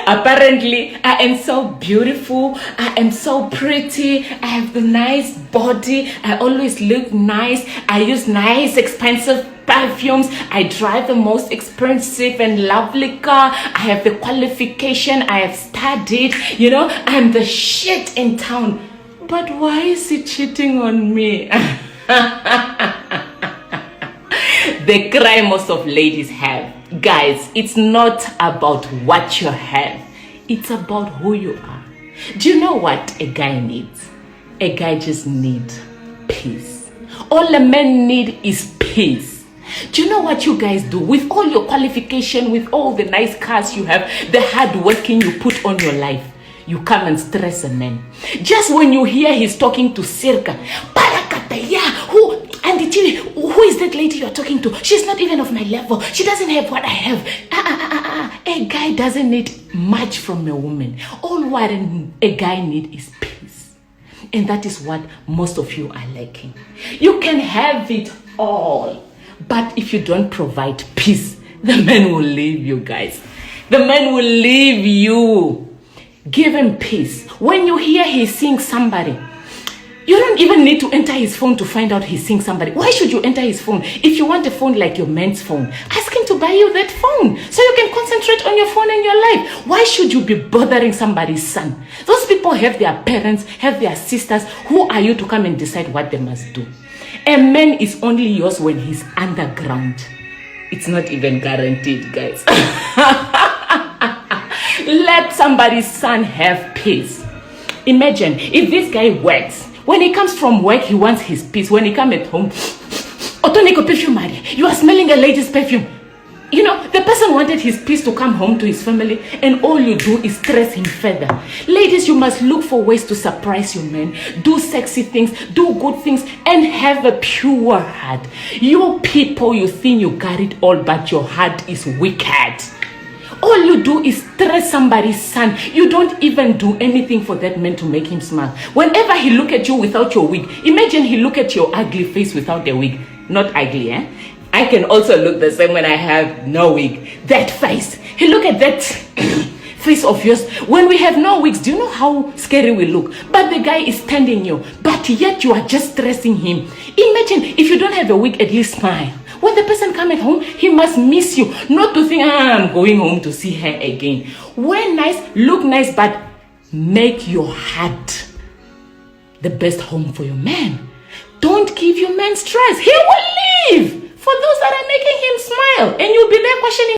Apparently, I am so beautiful. I am so pretty. I have the nice body. I always look nice. I use nice, expensive perfumes. I drive the most expensive and lovely car. I have the qualification. I have studied. I'm the shit in town. But why is he cheating on me? The cry most of ladies have. Guys, it's not about what you have. It's about who you are. Do you know what a guy needs? A guy just needs peace. All a man need is peace. Do you know what you guys do? With all your qualification, with all the nice cars you have, the hard working you put on your life, you come and stress a man. Just when you hear he's talking to Circa, who is that lady you're talking to? She's not even of my level. She doesn't have what I have. A guy doesn't need much from a woman. All what a guy needs is peace. And that is what most of you are lacking. You can have it all, but if you don't provide peace, the man will leave you, guys. The man will leave you. Give him peace. When you hear he's seeing somebody, you don't even need to enter his phone to find out he's seeing somebody. Why should you enter his phone? If you want a phone like your man's phone, ask him to buy you that phone so you can concentrate on your phone and your life. Why should you be bothering somebody's son? Those people have their parents, have their sisters. Who are you to come and decide what they must do? A man is only yours when he's underground. It's not even guaranteed, guys. Let somebody's son have peace. Imagine if this guy works. When he comes from work, he wants his peace. When he comes at home, Otoniko perfume, you are smelling a lady's perfume. The person wanted his peace to come home to his family, and all you do is stress him further. Ladies, you must look for ways to surprise your man. Do sexy things, do good things, and have a pure heart. You people, you think you got it all, but your heart is wicked. All you do is stress somebody's son. You don't even do anything for that man to make him smile. Whenever he look at you without your wig, imagine he look at your ugly face without the wig. Not ugly, eh? I can also look the same when I have no wig. That face. He look at that face of yours. When we have no wigs, do you know how scary we look? But the guy is standing you. But yet you are just stressing him. Imagine if you don't have a wig, at least smile. When the person come at home, he must miss you. Not to think, I'm going home to see her again. Wear nice, look nice, but make your heart the best home for your man. Don't give your man stress. He will leave for those that are making him smile. And you'll be there questioning.